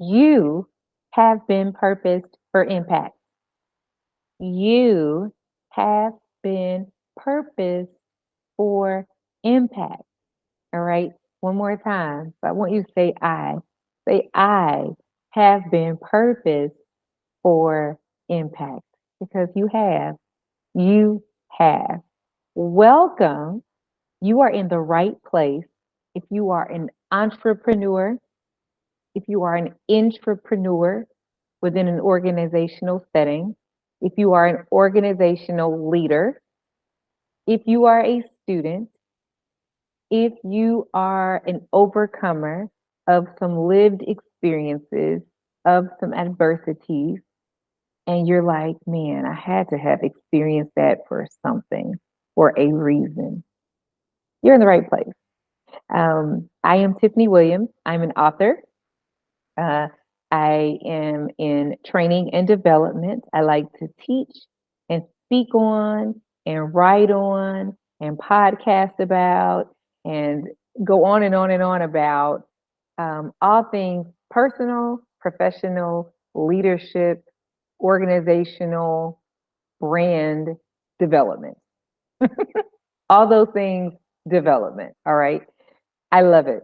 You have been purposed for impact. You have been purposed for impact. All right. One more time. So I want you to say I. Say I have been purposed for impact because you have. You have. Welcome. You are in the right place. If you are an entrepreneur, if you are an intrapreneur within an organizational setting, if you are an organizational leader, if you are a student, if you are an overcomer of some lived experiences, of some adversities, and you're like, man, I had to have experienced that for something, for a reason, you're in the right place. I am Tiffany Williams. I'm an author. Uh, I am in training and development. I like to teach and speak on and write on and podcast about and go on and on and on about all things personal, professional, leadership, organizational, brand development. All those things development. All right. I love it.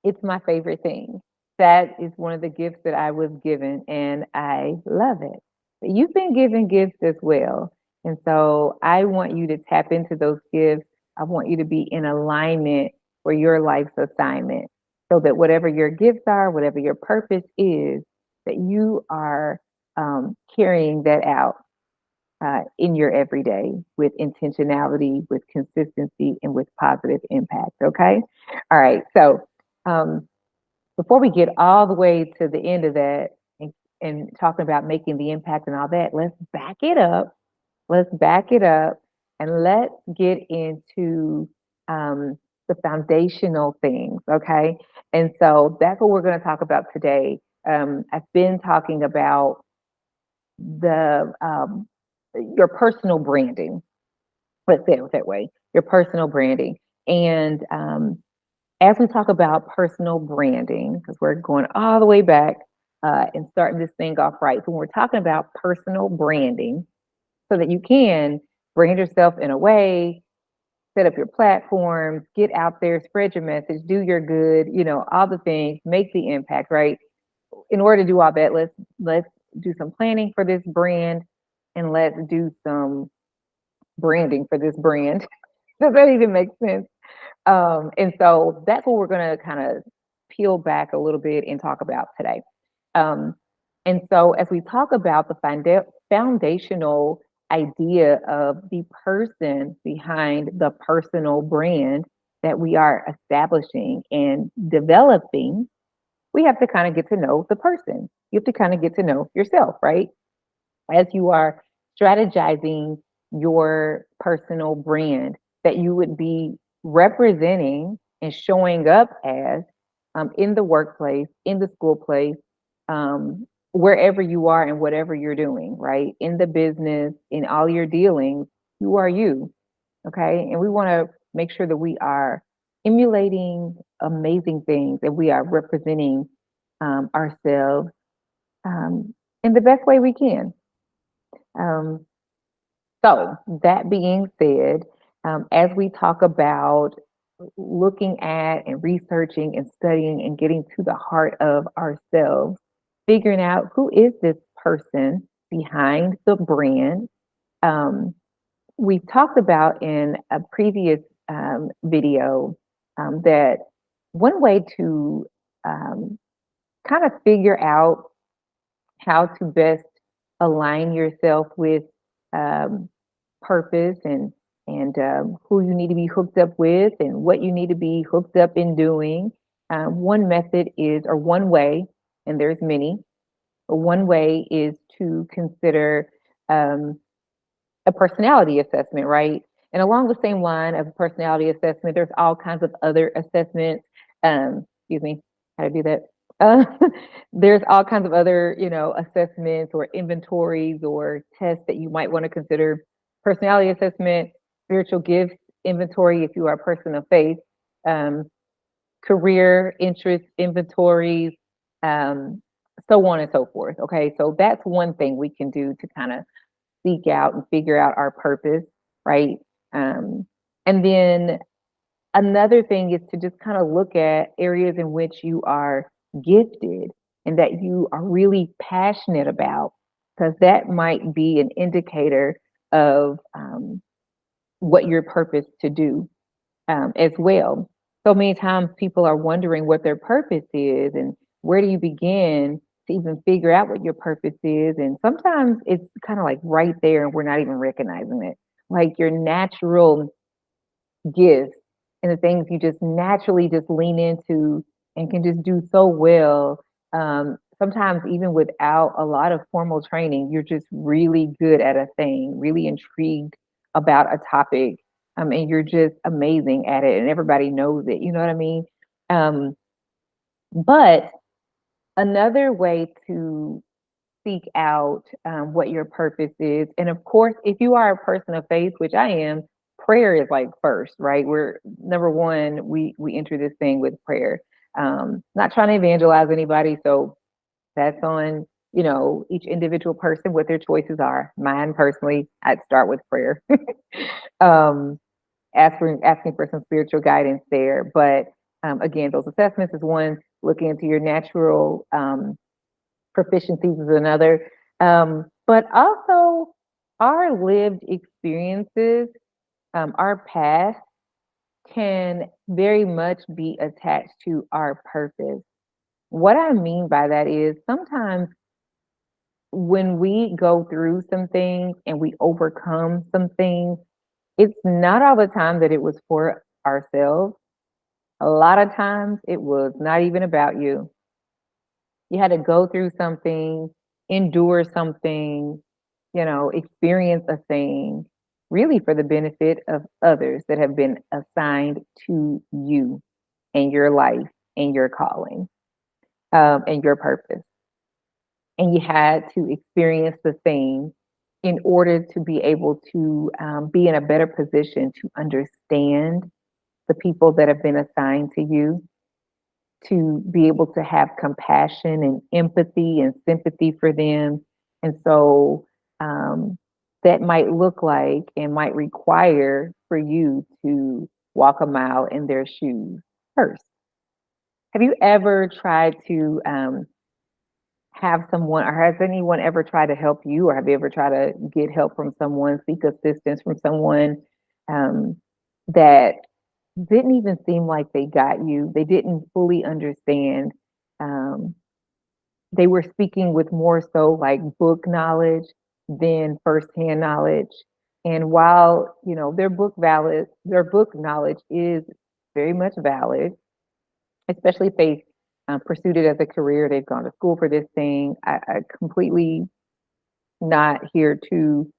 It's my favorite thing. That is one of the gifts that I was given, and I love it. But you've been given gifts as well. And so I want you to tap into those gifts. I want you to be in alignment for your life's assignment so that whatever your gifts are, whatever your purpose is, that you are carrying that out in your everyday with intentionality, with consistency, and with positive impact. Okay. All right. So, um, before we get all the way to the end of that and talking about making the impact and all that, let's back it up. Let's back it up and let's get into the foundational things. Okay. And so that's what we're going to talk about today. I've been talking about the your personal branding. Let's say it that way. Your personal branding. And as we talk about personal branding, because we're going all the way back and starting this thing off right. So when we're talking about personal branding, so that you can brand yourself in a way, set up your platforms, get out there, spread your message, do your good, all the things, make the impact, right? In order to do all that, let's do some planning for this brand and let's do some branding for this brand. Does that even make sense? And so that's what we're going to kind of peel back a little bit and talk about today. Um, and so as we talk about the foundational idea of the person behind the personal brand that we are establishing and developing, we have to kind of get to know the person. You have to kind of get to know yourself, right? As you are strategizing your personal brand that you would be representing and showing up as in the workplace, in the school place, wherever you are and whatever you're doing, right? In the business, in all your dealings, you are you. Okay. And we want to make sure that we are emulating amazing things and we are representing ourselves in the best way we can. Um, so, that being said, as we talk about looking at and researching and studying and getting to the heart of ourselves, figuring out who is this person behind the brand, um, we talked about in a previous video that one way to um, kind of figure out how to best align yourself with um, purpose and who you need to be hooked up with and what you need to be hooked up in doing. One method is, or one way, and there's many, but one way is to consider um, a personality assessment, right? And along the same line of personality assessment, there's all kinds of other assessments. Excuse me, how to do that? Uh, there's all kinds of other, assessments or inventories or tests that you might want to consider. Personality assessment, spiritual gifts inventory if you are a person of faith, um, career interest inventories, um, so on and so forth. Okay, so that's one thing we can do to kind of seek out and figure out our purpose, right? Um, and then another thing is to just kind of look at areas in which you are gifted and that you are really passionate about, because that might be an indicator of what your purpose to do as well. So many times people are wondering what their purpose is and where do you begin to even figure out what your purpose is. And sometimes it's kind of like right there and we're not even recognizing it. Like your natural gifts and the things you just naturally just lean into and can just do so well. Sometimes even without a lot of formal training, you're just really good at a thing, really intrigued about a topic, and you're just amazing at it, and everybody knows it. You know what I mean? Um, but another way to seek out what your purpose is. And of course, if you are a person of faith, which I am, prayer is like first, right? We're number one, we enter this thing with prayer. Not trying to evangelize anybody, so that's on, each individual person what their choices are. Mine personally, I'd start with prayer. um, asking for some spiritual guidance there. But again, those assessments is one, looking into your natural proficiencies is another. But also our lived experiences, our past can very much be attached to our purpose. What I mean by that is sometimes when we go through some things and we overcome some things, it's not all the time that it was for ourselves. A lot of times it was not even about you. You had to go through something, endure something, experience a thing, really for the benefit of others that have been assigned to you and your life and your calling, and your purpose. And you had to experience the thing in order to be able to be in a better position to understand the people that have been assigned to you, to be able to have compassion and empathy and sympathy for them. And so um, that might look like and might require for you to walk a mile in their shoes first. Have you ever tried to have someone, or has anyone ever tried to help you, or have you ever tried to get help from someone, seek assistance from someone um, that didn't even seem like they got you? They didn't fully understand. Um, they were speaking with more so like book knowledge than firsthand knowledge. And while their book knowledge is very much valid, especially if they pursued it as a career, they've gone to school for this thing. I completely not here to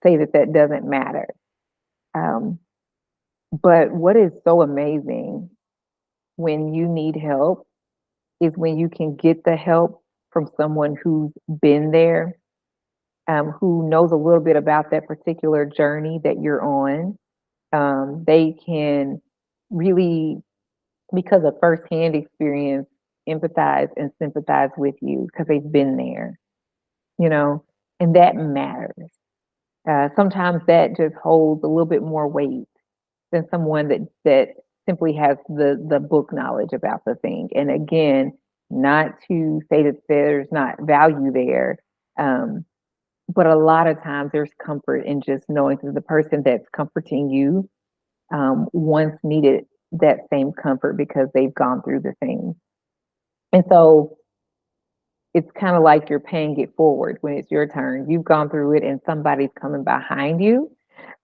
say that that doesn't matter. Um, but what is so amazing when you need help is when you can get the help from someone who's been there, who knows a little bit about that particular journey that you're on. They can really, because of firsthand experience, empathize and sympathize with you because they've been there, you know, and that matters. Sometimes that just holds a little bit more weight than someone that simply has the book knowledge about the thing. And again, not to say that there's not value there, um, but a lot of times there's comfort in just knowing that the person that's comforting you once needed that same comfort because they've gone through the thing. And so it's kind of like you're paying it forward when it's your turn. You've gone through it and somebody's coming behind you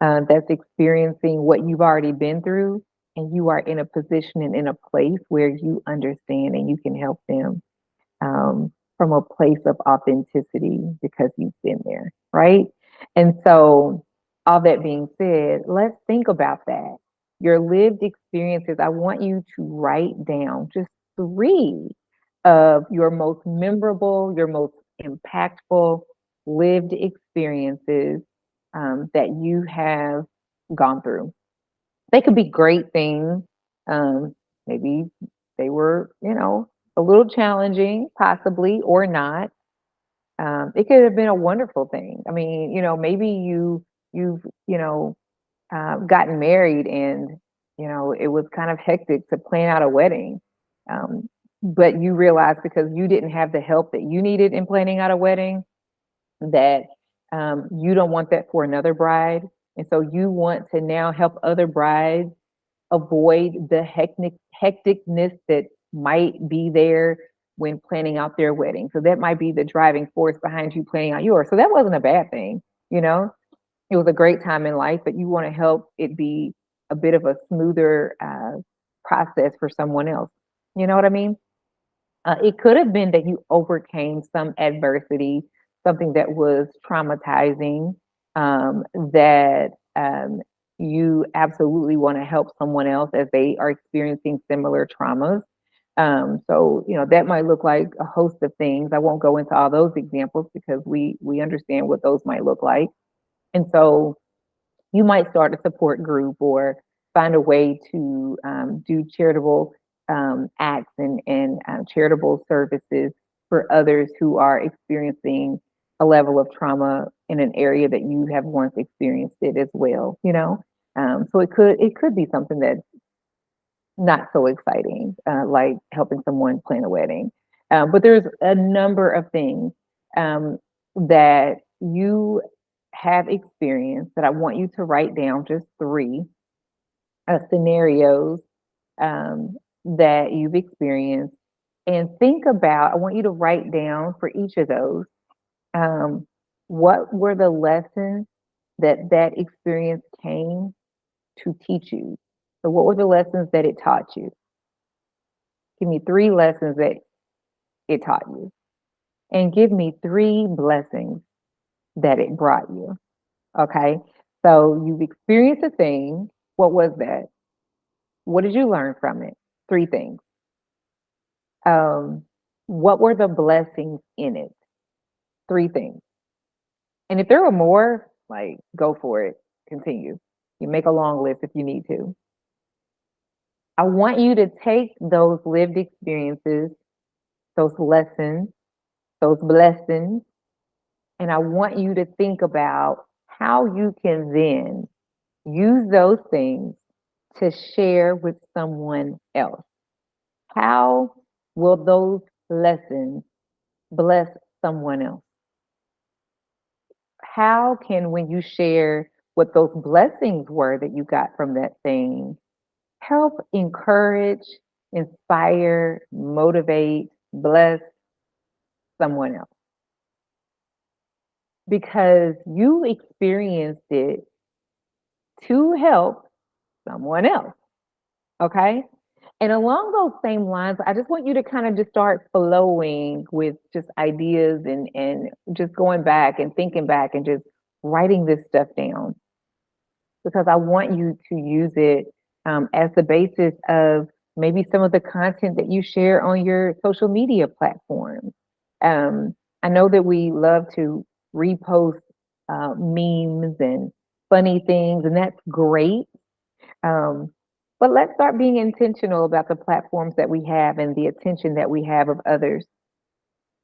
that's experiencing what you've already been through. And you are in a position and in a place where you understand and you can help them from a place of authenticity because you've been there, right? And so, all that being said, let's think about that. Your lived experiences, I want you to write down just three of your most memorable, your most impactful lived experiences that you have gone through. They could be great things. Um, Maybe they were, a little challenging, possibly, or not. It could have been a wonderful thing. I mean, maybe you've gotten married and it was kind of hectic to plan out a wedding, um, but you realized because you didn't have the help that you needed in planning out a wedding that you don't want that for another bride, and so you want to now help other brides avoid the hecticness that might be there when planning out their wedding. So that might be the driving force behind you planning out yours. So that wasn't a bad thing, you know. It was a great time in life, but you want to help it be a bit of a smoother process for someone else. You know what I mean? It could have been that you overcame some adversity, something that was traumatizing, that you absolutely want to help someone else as they are experiencing similar traumas. So, that might look like a host of things. I won't go into all those examples because we understand what those might look like. And so you might start a support group or find a way to do charitable acts and charitable services for others who are experiencing a level of trauma in an area that you have once experienced it as well. So it could be something that's not so exciting, like helping someone plan a wedding. But there's a number of things um, that you have experienced that I want you to write down, just three scenarios that you've experienced. And think about, I want you to write down for each of those um, what were the lessons that experience came to teach you. So, what were the lessons that it taught you? Give me three lessons that it taught you, and give me three blessings that it brought you. Okay. So you've experienced a thing. What was that? What did you learn from it? Three things. Um, what were the blessings in it? Three things. And if there were more, like go for it. Continue. You make a long list if you need to. I want you to take those lived experiences, those lessons, those blessings, and I want you to think about how you can then use those things to share with someone else. How will those lessons bless someone else? How can, when you share what those blessings were that you got from that thing, help encourage, inspire, motivate, bless someone else? Because you experienced it to help someone else. Okay. And along those same lines, I just want you to kind of just start flowing with just ideas and just going back and thinking back and just writing this stuff down because I want you to use it as the basis of maybe some of the content that you share on your social media platforms. I know that we love to repost memes and funny things, and that's great. Um, but let's start being intentional about the platforms that we have and the attention that we have of others.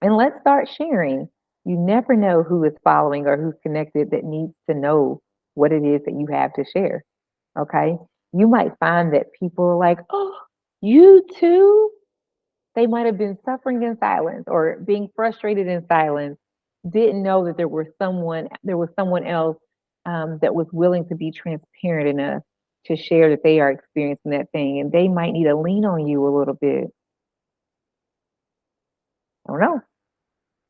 And let's start sharing. You never know who is following or who's connected that needs to know what it is that you have to share. Okay. You might find that people are like, oh, you too? They might have been suffering in silence or being frustrated in silence, didn't know that there was someone else that was willing to be transparent enough to share that they are experiencing that thing, and they might need to lean on you a little bit. I don't know.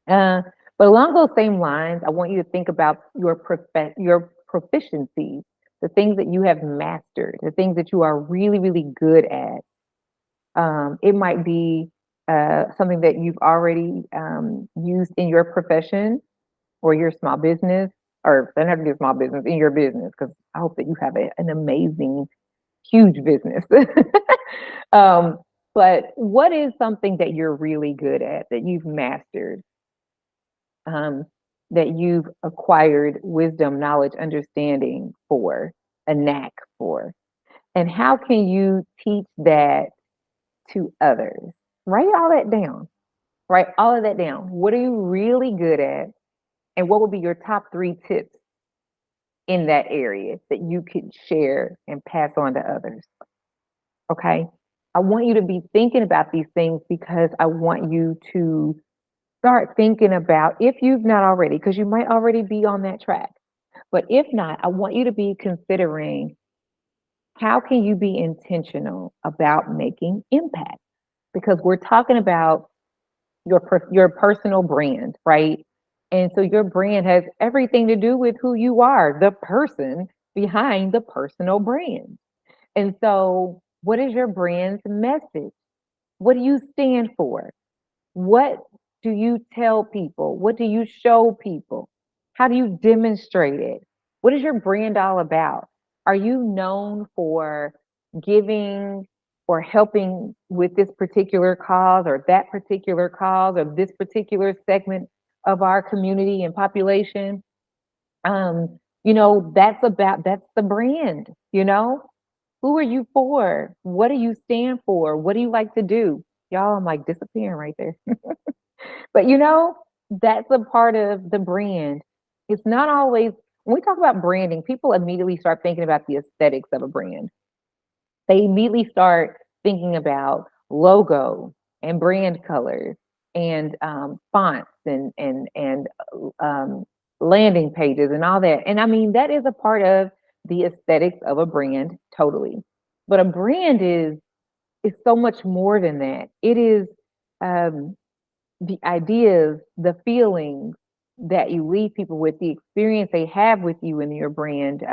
Uh, but along those same lines, I want you to think about your proficiencies, the things that you have mastered, the things that you are really, really good at. It might be something that you've already used in your profession or your small business, or doesn't have to be a small business, in your business, because I hope that you have an amazing, huge business. um, but what is something that you're really good at, that you've mastered, um, that you've acquired wisdom, knowledge, understanding for, a knack for? And how can you teach that to others? Write all that down. Write all of that down. What are you really good at? And what would be your top 3 tips in that area that you could share and pass on to others? Okay. I want you to be thinking about these things because I want you to start thinking about, if you've not already, because you might already be on that track. But if not, I want you to be considering, how can you be intentional about making impact? Because we're talking about your personal brand, right? And so your brand has everything to do with who you are, the person behind the personal brand. And so, what is your brand's message? What do you stand for? What do you tell people? What do you show people? How do you demonstrate it? What is your brand all about? Are you known for giving or helping with this particular cause or that particular cause or this particular segment of our community and population? That's the brand, you know? Who are you for? What do you stand for? What do you like to do? Y'all, I'm like disappearing right there. But that's a part of the brand. It's not always, when we talk about branding, people immediately start thinking about the aesthetics of a brand. They immediately start thinking about logo and brand colors and fonts and landing pages and all that. And I mean, that is a part of the aesthetics of a brand, totally. But a brand is so much more than that. It is um, the ideas, the feelings that you leave people with, the experience they have with you and your brand,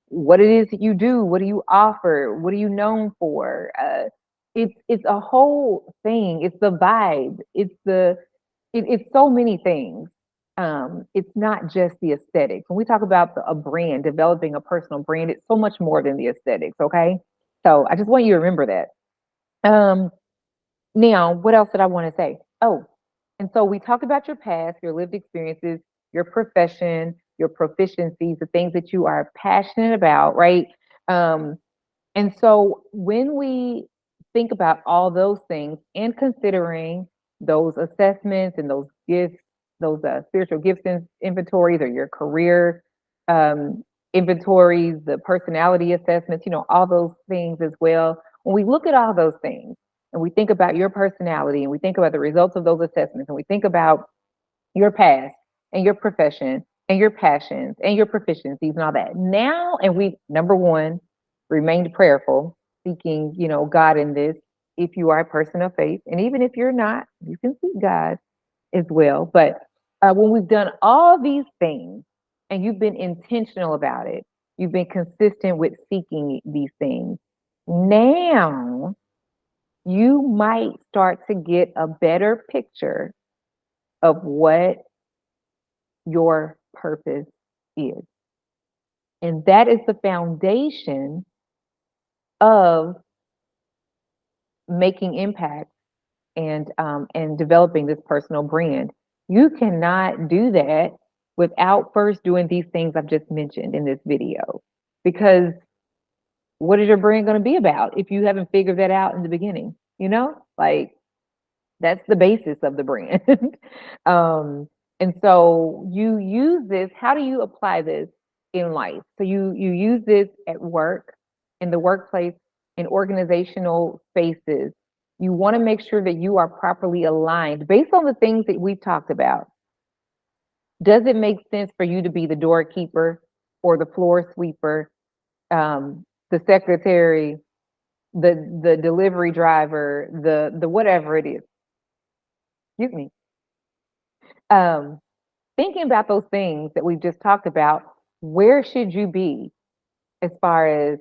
what it is that you do, what do you offer, what are you known for? It's a whole thing. It's the vibe. It's so many things. It's not just the aesthetics. When we talk about a brand, developing a personal brand, it's so much more than the aesthetics. Okay, so I just want you to remember that. Um, Now, what else did I want to say? Oh, and so we talked about your past, your lived experiences, your profession, your proficiencies, the things that you are passionate about, right? Um, and so when we think about all those things and considering those assessments and those gifts, those spiritual gifts inventories or your career um, inventories, the personality assessments, all those things as well. When we look at all those things and we think about your personality and we think about the results of those assessments and we think about your past and your profession and your passions and your proficiencies and all that. Now, and we, number one, remained prayerful, seeking, God in this. If you are a person of faith, and even if you're not, you can seek God as well. But when we've done all these things and you've been intentional about it, you've been consistent with seeking these things. Now you might start to get a better picture of what your purpose is. And that is the foundation of making impact and developing this personal brand. You cannot do that without first doing these things I've just mentioned in this video. Because what is your brand going to be about if you haven't figured that out in the beginning? Like that's the basis of the brand. um, and so you use this. How do you apply this in life? So you use this at work, in the workplace, in organizational spaces. You want to make sure that you are properly aligned based on the things that we've talked about. Does it make sense for you to be the doorkeeper or the floor sweeper, the secretary, the delivery driver, the whatever it is? Excuse me. Um, Thinking about those things that we've just talked about, where should you be as far as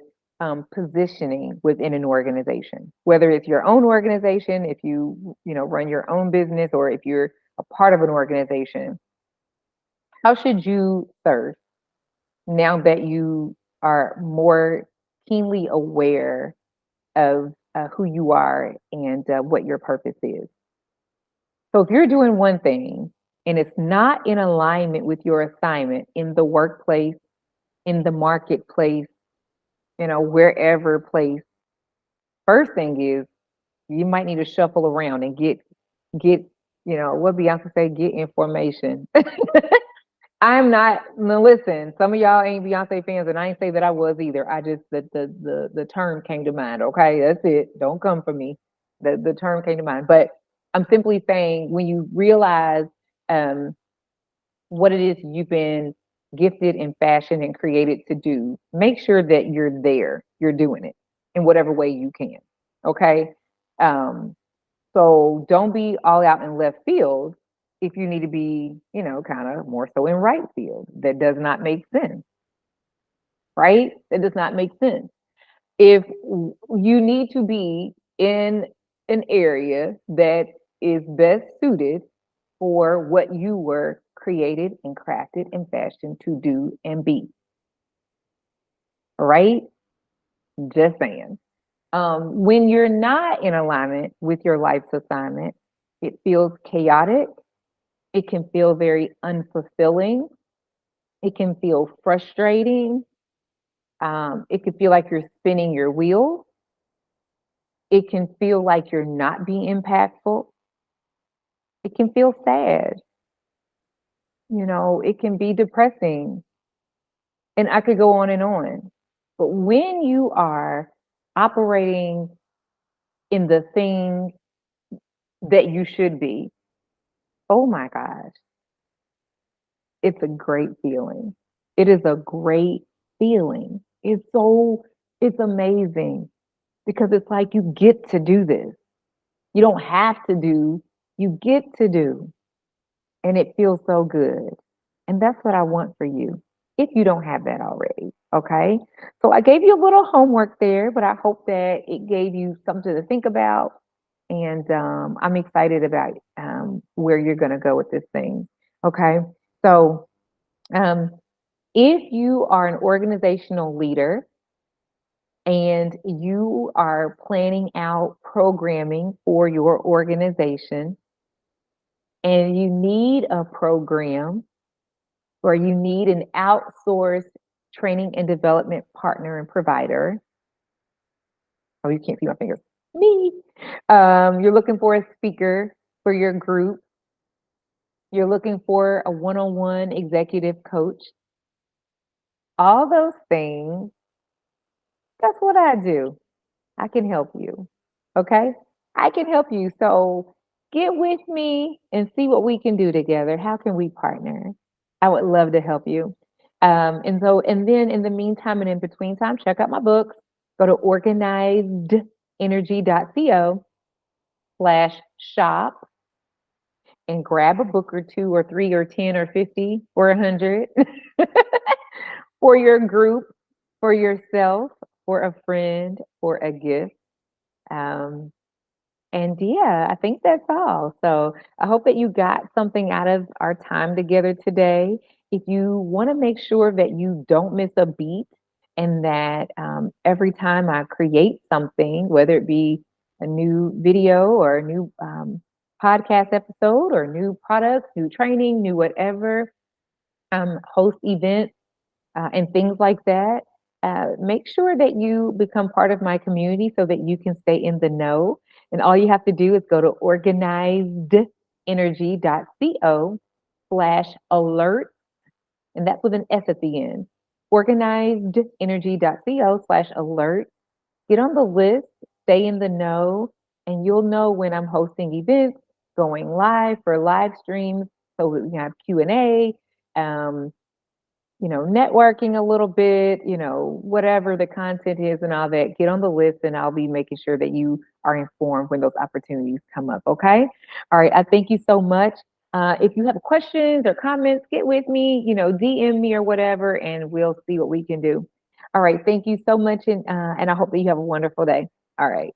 positioning within an organization? Whether it's your own organization, if you run your own business, or if you're a part of an organization, how should you serve now that you are more keenly aware of who you are and what your purpose is? So if you're doing one thing and it's not in alignment with your assignment in the workplace, in the marketplace, wherever place, first thing is You might need to shuffle around and get, what Beyonce say, get information. I'm not. No, listen, some of y'all ain't Beyonce fans, and I ain't say that I was either. I just the term came to mind. Okay, that's it. Don't come for me. The term came to mind, but I'm simply saying when you realize um, what it is you've been gifted and fashioned and created to do, make sure that you're there. You're doing it in whatever way you can. Okay. Um, so don't be all out in left field if you need to be, kind of more so in right field. That does not make sense, right? That does not make sense. If you need to be in an area that is best suited for what you were created and crafted and fashioned to do and be, right? Just saying. When you're not in alignment with your life's assignment, it feels chaotic. It can feel very unfulfilling. It can feel frustrating. It can feel like you're spinning your wheels. It can feel like you're not being impactful. It can feel sad. It can be depressing. And I could go on and on. But when you are operating in the thing that you should be, oh my gosh, it's a great feeling. It is a great feeling. It's amazing because it's like you get to do this. You don't have to do, you get to do. And it feels so good. And that's what I want for you if you don't have that already. Okay. So I gave you a little homework there, but I hope that it gave you something to think about. And I'm excited about where you're going to go with this thing. Okay. So um, if you are an organizational leader and you are planning out programming for your organization and you need a program or you need an outsourced training and development partner and provider. Oh, you can't see my fingers. Me. You're looking for a speaker for your group. You're looking for a one-on-one executive coach. All those things, that's what I do. I can help you. Okay? I can help you. So get with me and see what we can do together. How can we partner? I would love to help you. And then in the meantime and in between time, check out my books. Go to organizedenergy.co/shop and grab a book or two or three or 10 or 50 or 100 for your group, for yourself, for a friend, for a gift. Um, and yeah, I think that's all. So I hope that you got something out of our time together today. If you want to make sure that you don't miss a beat and that every time I create something, whether it be a new video or a new podcast episode or new products, new training, new whatever, host events and things like that. Make sure that you become part of my community so that you can stay in the know. And all you have to do is go to organizedenergy.co/alert. And that's with an S at the end. Organizedenergy.co/alert. Get on the list, stay in the know, and you'll know when I'm hosting events, going live for live streams. So we have Q&A, networking a little bit, whatever the content is and all that, get on the list and I'll be making sure that you are informed when those opportunities come up. Okay. All right. I thank you so much. If you have questions or comments, get with me, DM me or whatever, and we'll see what we can do. All right. Thank you so much. And I hope that you have a wonderful day. All right.